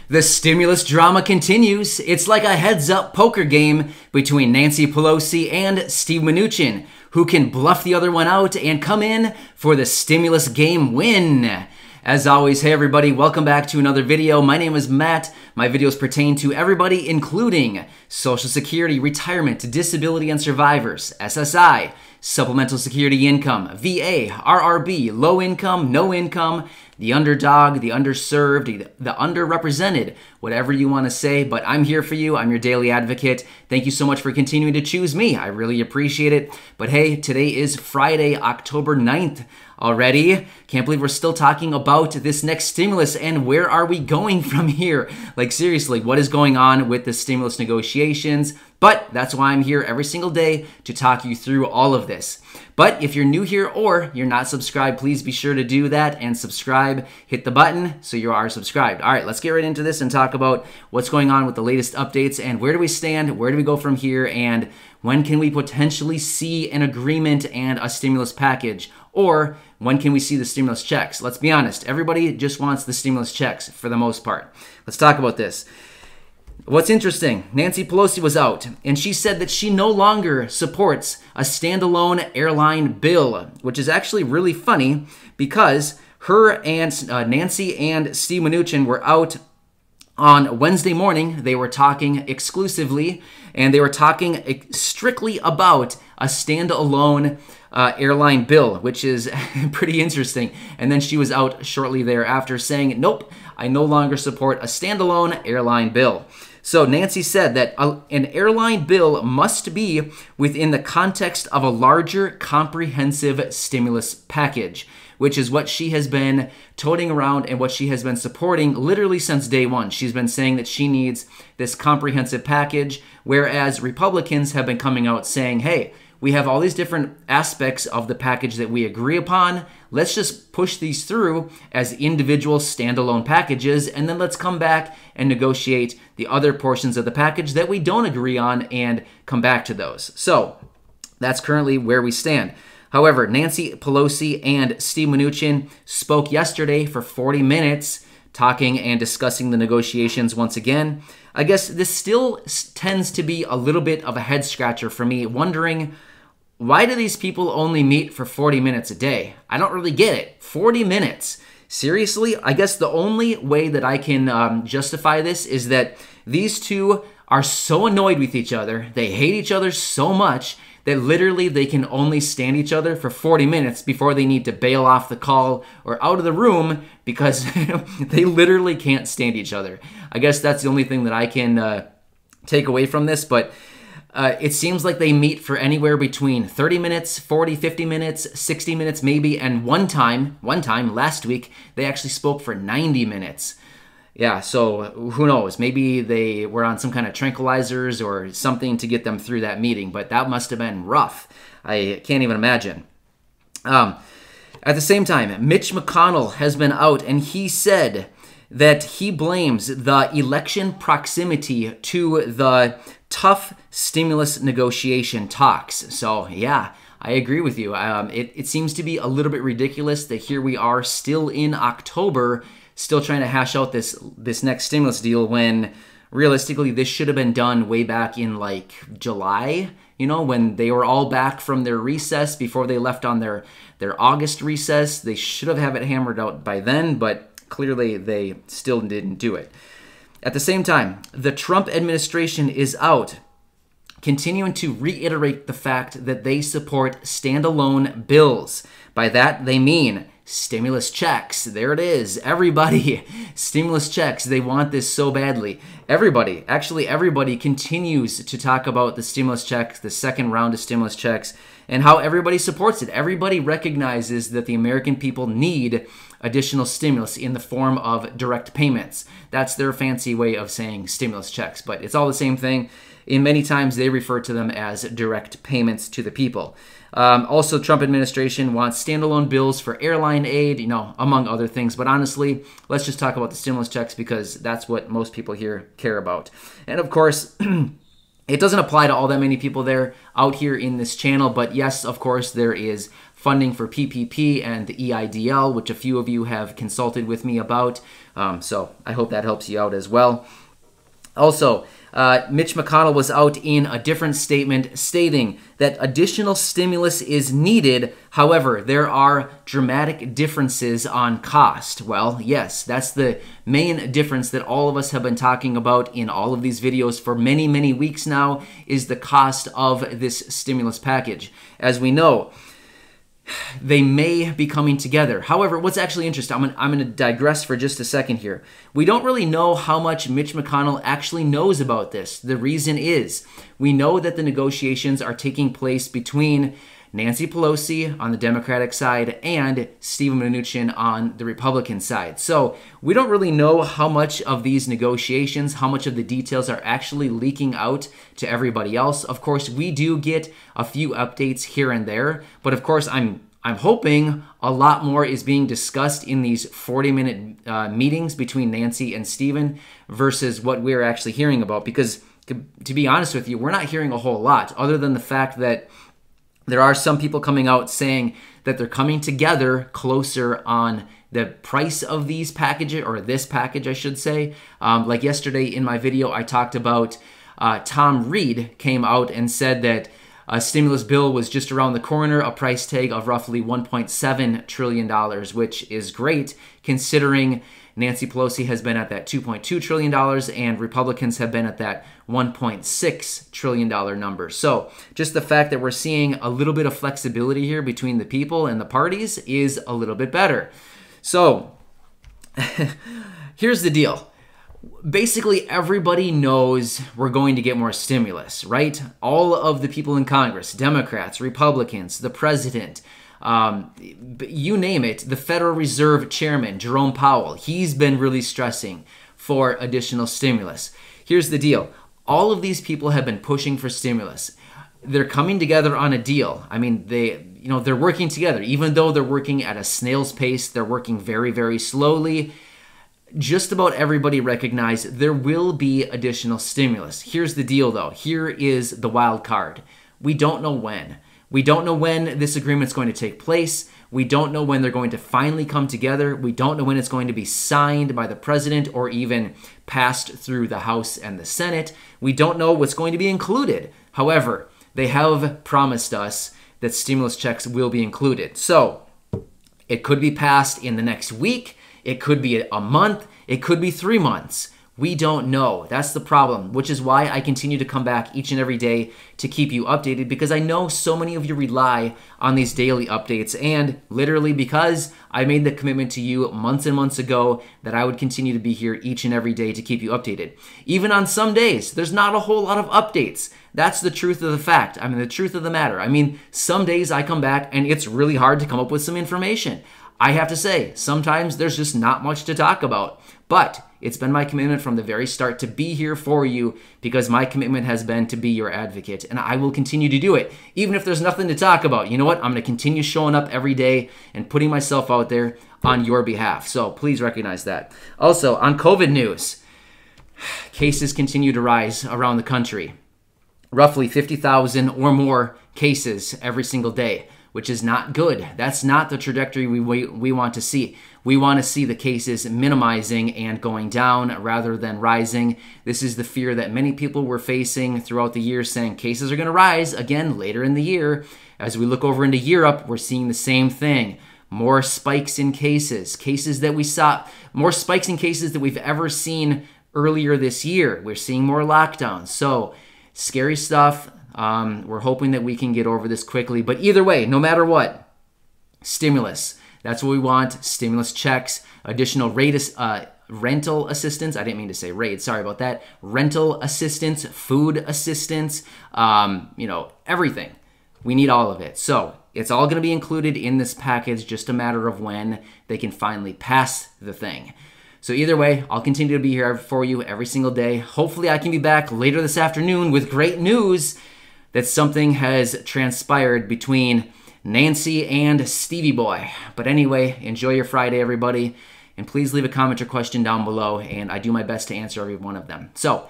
The stimulus drama continues. It's like a heads-up poker game between Nancy Pelosi and Steve Mnuchin, who can bluff the other one out and come in for the stimulus game win. As always, hey everybody, welcome back to another video. My name is Matt. My videos pertain to everybody, including Social Security, retirement, disability and survivors, SSI, supplemental security income, VA, RRB, low income, no income, the underdog, the underserved, the underrepresented, whatever you want to say, but I'm here for you. I'm your daily advocate. Thank you so much for continuing to choose me. I really appreciate it. But hey, today is Friday, October 9th already. Can't believe we're still talking about this next stimulus and where are we going from here? Like seriously, what is going on with the stimulus negotiations? But that's why I'm here every single day to talk you through all of this. But if you're new here or you're not subscribed, please be sure to do that and subscribe. Hit the button so you are subscribed. All right, let's get right into this and talk about what's going on with the latest updates and where do we stand, where do we go from here, and when can we potentially see an agreement and a stimulus package, or when can we see the stimulus checks? Let's be honest, everybody just wants the stimulus checks for the most part. Let's talk about this. What's interesting, Nancy Pelosi was out, and she said that she no longer supports a standalone airline bill, which is actually really funny because her and Nancy and Steve Mnuchin were out on Wednesday morning. They were talking exclusively, and they were talking strictly about a standalone airline bill, which is pretty interesting. And then she was out shortly thereafter saying, nope, I no longer support a standalone airline bill. So Nancy said that an airline bill must be within the context of a larger comprehensive stimulus package, which is what she has been toting around and what she has been supporting literally since day one. She's been saying that she needs this comprehensive package, whereas Republicans have been coming out saying, hey, we have all these different aspects of the package that we agree upon. Let's just push these through as individual standalone packages, and then let's come back and negotiate the other portions of the package that we don't agree on and come back to those. So that's currently where we stand. However, Nancy Pelosi and Steve Mnuchin spoke yesterday for 40 minutes, talking and discussing the negotiations once again. I guess this still tends to be a little bit of a head scratcher for me, wondering why do these people only meet for 40 minutes a day? I don't really get it. 40 minutes. Seriously? I guess the only way that I can justify this is that these two are so annoyed with each other, they hate each other so much that literally they can only stand each other for 40 minutes before they need to bail off the call or out of the room because they literally can't stand each other. I guess that's the only thing that I can take away from this, but it seems like they meet for anywhere between 30 minutes, 40, 50 minutes, 60 minutes maybe, and one time last week, they actually spoke for 90 minutes. Yeah, so who knows? Maybe they were on some kind of tranquilizers or something to get them through that meeting, but that must have been rough. I can't even imagine. At the same time, Mitch McConnell has been out, and he said that he blames the election proximity to the tough stimulus negotiation talks. So yeah, I agree with you. It seems to be a little bit ridiculous that here we are still in October, still trying to hash out this next stimulus deal when realistically this should have been done way back in like July, you know, when they were all back from their recess before they left on their August recess. They should have it hammered out by then, but clearly they still didn't do it. At the same time, the Trump administration is out, continuing to reiterate the fact that they support standalone bills. By that, they mean stimulus checks. There it is. Everybody, stimulus checks. They want this so badly. Everybody, actually everybody continues to talk about the stimulus checks, the second round of stimulus checks, and how everybody supports it. Everybody recognizes that the American people need additional stimulus in the form of direct payments. That's their fancy way of saying stimulus checks, but it's all the same thing. In many times, they refer to them as direct payments to the people. Also, Trump administration wants standalone bills for airline aid, you know, among other things. But honestly, let's just talk about the stimulus checks because that's what most people here care about. And of course, it doesn't apply to all that many people there out here in this channel. But yes, of course, there is funding for PPP and the EIDL, which a few of you have consulted with me about. So I hope that helps you out as well. Also, Mitch McConnell was out in a different statement stating that additional stimulus is needed. However, there are dramatic differences on cost. Well, yes, that's the main difference that all of us have been talking about in all of these videos for many, many weeks now, is the cost of this stimulus package. As we know, they may be coming together. However, what's actually interesting, I'm going to digress for just a second here. We don't really know how much Mitch McConnell actually knows about this. The reason is we know that the negotiations are taking place between Nancy Pelosi on the Democratic side and Steven Mnuchin on the Republican side. So we don't really know how much of these negotiations, how much of the details are actually leaking out to everybody else. Of course, we do get a few updates here and there, but of course, I'm hoping a lot more is being discussed in these 40-minute meetings between Nancy and Steven versus what we're actually hearing about. Because to be honest with you, we're not hearing a whole lot other than the fact that there are some people coming out saying that they're coming together closer on the price of these packages, or this package, I should say. Like yesterday in my video, I talked about Tom Reed came out and said that a stimulus bill was just around the corner, a price tag of roughly $1.7 trillion, which is great considering Nancy Pelosi has been at that $2.2 trillion and Republicans have been at that $1.6 trillion number. So just the fact that we're seeing a little bit of flexibility here between the people and the parties is a little bit better. So here's the deal. Basically, everybody knows we're going to get more stimulus, right? All of the people in Congress, Democrats, Republicans, the president, you name it, the Federal Reserve Chairman, Jerome Powell, he's been really stressing for additional stimulus. Here's the deal. All of these people have been pushing for stimulus. They're coming together on a deal. I mean, they're working together. Even though they're working at a snail's pace, they're working very, very slowly. Just about everybody recognized there will be additional stimulus. Here's the deal, though. Here is the wild card. We don't know when. We don't know when this agreement's going to take place. We don't know when they're going to finally come together. We don't know when it's going to be signed by the president or even passed through the House and the Senate. We don't know what's going to be included. However, they have promised us that stimulus checks will be included. So it could be passed in the next week. It could be a month. It could be 3 months. We don't know. That's the problem, which is why I continue to come back each and every day to keep you updated, because I know so many of you rely on these daily updates, and literally because I made the commitment to you months and months ago that I would continue to be here each and every day to keep you updated. Even on some days, there's not a whole lot of updates. That's the truth of the fact. I mean, the truth of the matter. I mean, some days I come back and it's really hard to come up with some information. I have to say, sometimes there's just not much to talk about, but it's been my commitment from the very start to be here for you, because my commitment has been to be your advocate, and I will continue to do it. Even if there's nothing to talk about, you know what? I'm going to continue showing up every day and putting myself out there on your behalf. So please recognize that. Also, on COVID news, cases continue to rise around the country. Roughly 50,000 or more cases every single day, which is not good. That's not the trajectory we want to see. We want to see the cases minimizing and going down rather than rising. This is the fear that many people were facing throughout the year, saying cases are going to rise again later in the year. As we look over into Europe, we're seeing the same thing. More spikes in cases. More spikes in cases that we've ever seen earlier this year. We're seeing more lockdowns. So scary stuff. We're hoping that we can get over this quickly. But either way, no matter what, stimulus. That's what we want. Stimulus checks, additional rental assistance. I didn't mean to say raid. Sorry about that. Rental assistance, food assistance, everything. We need all of it. So it's all going to be included in this package, just a matter of when they can finally pass the thing. So either way, I'll continue to be here for you every single day. Hopefully I can be back later this afternoon with great news that something has transpired between Nancy and Stevie Boy. But anyway, enjoy your Friday, everybody. And please leave a comment or question down below, and I do my best to answer every one of them. So